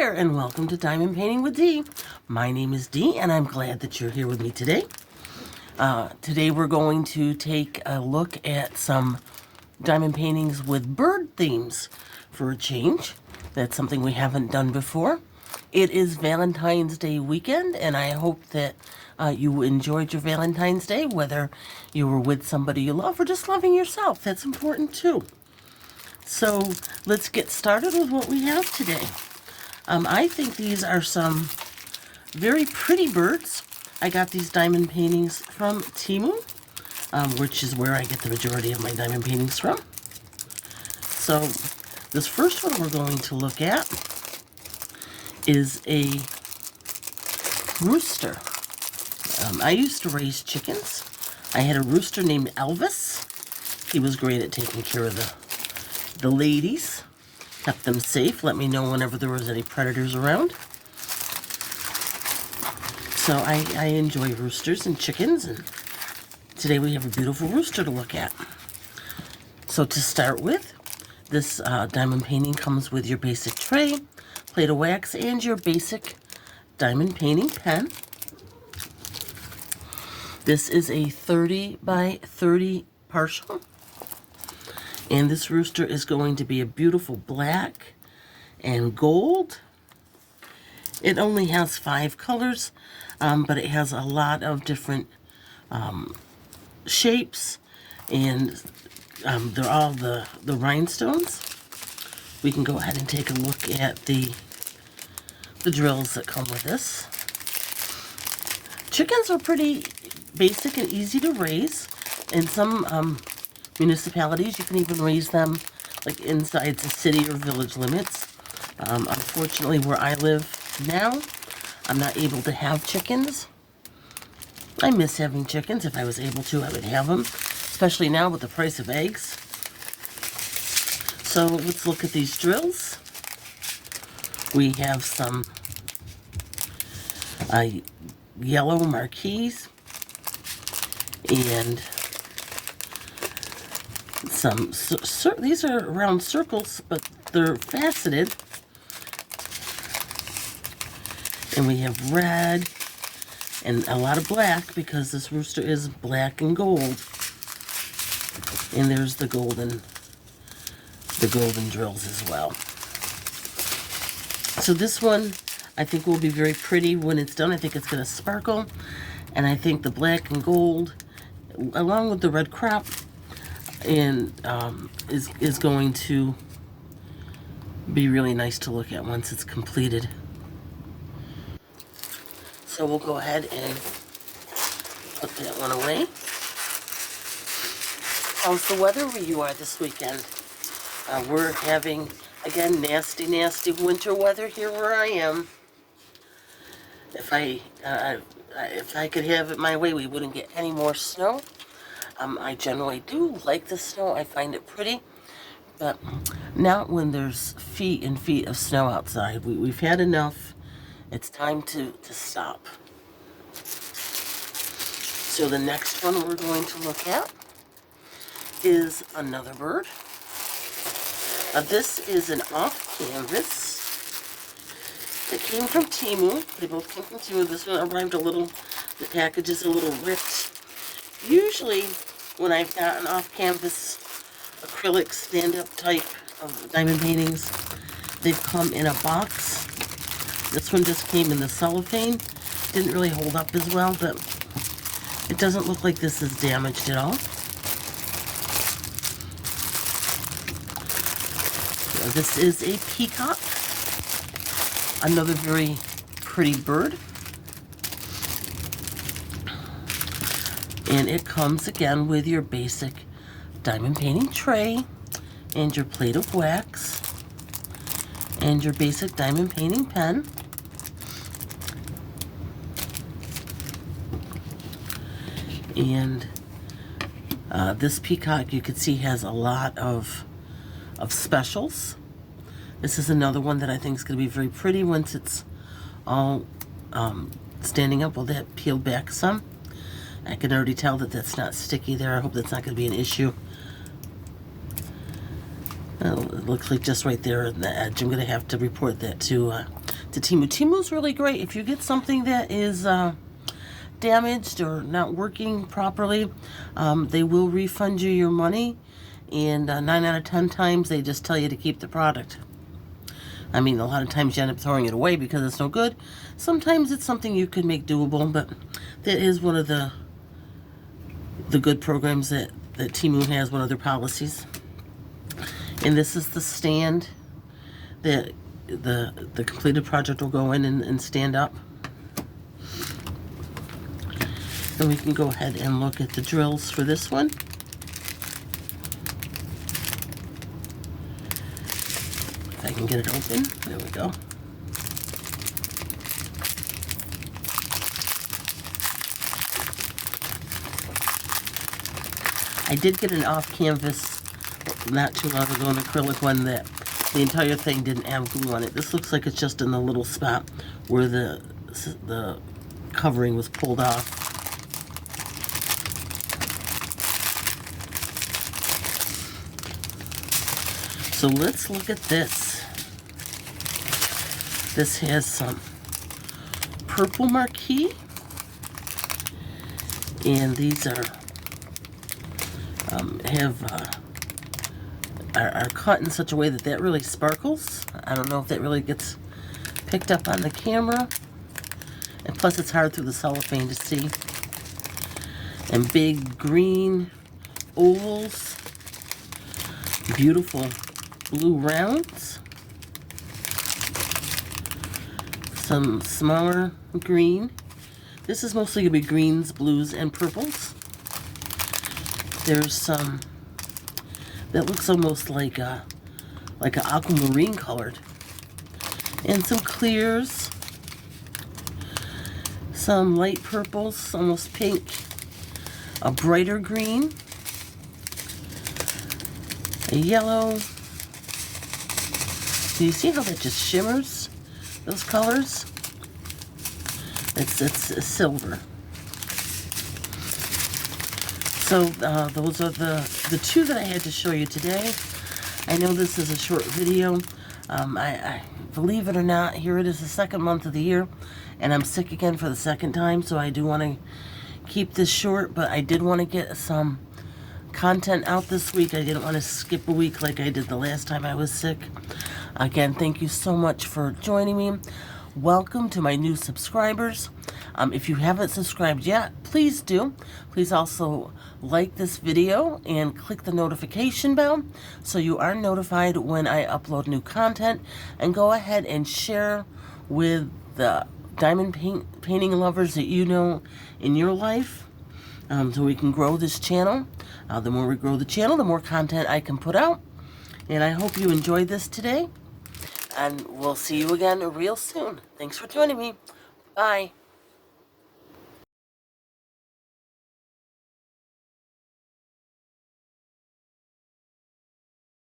there, and welcome to Diamond Painting with Dee. My name is Dee, and I'm glad that you're here with me today. Today we're going to take a look at some diamond paintings with bird themes for a change. That's something we haven't done before. It is Valentine's Day weekend, and I hope that you enjoyed your Valentine's Day, whether you were with somebody you love or just loving yourself. That's important too. So let's get started with what we have today. I think these are some very pretty birds. I got these diamond paintings from TEMU, which is where I get the majority of my diamond paintings from. So this first one we're going to look at is a rooster. I used to raise chickens. I had a rooster named Elvis. He was great at taking care of the ladies, kept them safe, let me know whenever there was any predators around. So I enjoy roosters and chickens, and today we have a beautiful rooster to look at. So to start with, this diamond painting comes with your basic tray, plate of wax, and your basic diamond painting pen. This is a 30 by 30 partial. And this rooster is going to be a beautiful black and gold. It only has 5 colors, but it has a lot of different shapes, and they're all the rhinestones. We can go ahead and take a look at the drills that come with this. Chickens are pretty basic and easy to raise. In some municipalities, you can even raise them like inside the city or village limits. Unfortunately, where I live now, I'm not able to have chickens. I miss having chickens. If I was able to, I would have them, especially now with the price of eggs. So let's look at these drills. We have some yellow marquees and some, these are round circles, but they're faceted. And we have red and a lot of black because this rooster is black and gold. And there's the golden drills as well. So this one I think will be very pretty when it's done. I think it's going to sparkle, and I think the black and gold along with the red crop and is going to be really nice to look at once it's completed. So we'll go ahead and put that one away. How's the weather where you are this weekend? We're having, again, nasty winter weather here where I am. If I could have it my way, we wouldn't get any more snow. I generally do like the snow. I find it pretty, but not when there's feet and feet of snow outside. We've had enough. It's time to stop. So the next one we're going to look at is another bird. This is an off canvas. It came from TEMU. They both came from TEMU. This one arrived the package is a little ripped. Usually when I've gotten off canvas acrylic stand-up type of diamond paintings, they've come in a box. This one just came in the cellophane. Didn't really hold up as well, but it doesn't look like this is damaged at all. This is a peacock, another very pretty bird. And it comes again with your basic diamond painting tray and your plate of wax and your basic diamond painting pen. And this peacock, you can see, has a lot of specials. This is another one that I think is going to be very pretty once it's all standing up. Well, that peeled back some. I can already tell that that's not sticky there. I hope that's not going to be an issue. It looks like just right there on the edge. I'm going to have to report that to to TEMU. TEMU's really great. If you get something that is damaged or not working properly, they will refund you your money, and 9 out of 10 times they just tell you to keep the product. I mean, a lot of times you end up throwing it away because it's no good. Sometimes it's something you could make doable, but that is one of the good programs that TEMU has, one of their policies. And this is the stand that the completed project will go in and stand up. And we can go ahead and look at the drills for this one. If I can get it open, there we go. I did get an off-canvas not too long ago, an acrylic one that the entire thing didn't have glue on it. This looks like it's just in the little spot where the covering was pulled off. So let's look at this. This has some purple marquee, and these are cut in such a way that really sparkles. I don't know if that really gets picked up on the camera, and plus it's hard through the cellophane to see. And big green ovals, beautiful blue rounds, some smaller green. This is mostly going to be greens, blues, and purples. There's some that looks almost like a aquamarine colored, and some clears, some light purples, almost pink, a brighter green, a yellow. Do you see how that just shimmers, those colors? It's silver. So those are the two that I had to show you today. I know this is a short video. I believe it or not, here it is, the second month of the year, and I'm sick again for the second time, so I do want to keep this short, but I did want to get some content out this week. I didn't want to skip a week like I did the last time I was sick. Again, thank you so much for joining me. Welcome to my new subscribers. If you haven't subscribed yet, please do. Please also like this video and click the notification bell so you are notified when I upload new content, and go ahead and share with the diamond painting lovers that you know in your life, so we can grow this channel. The more we grow the channel, the more content I can put out. And I hope you enjoyed this today, and we'll see you again real soon. Thanks for joining me. Bye.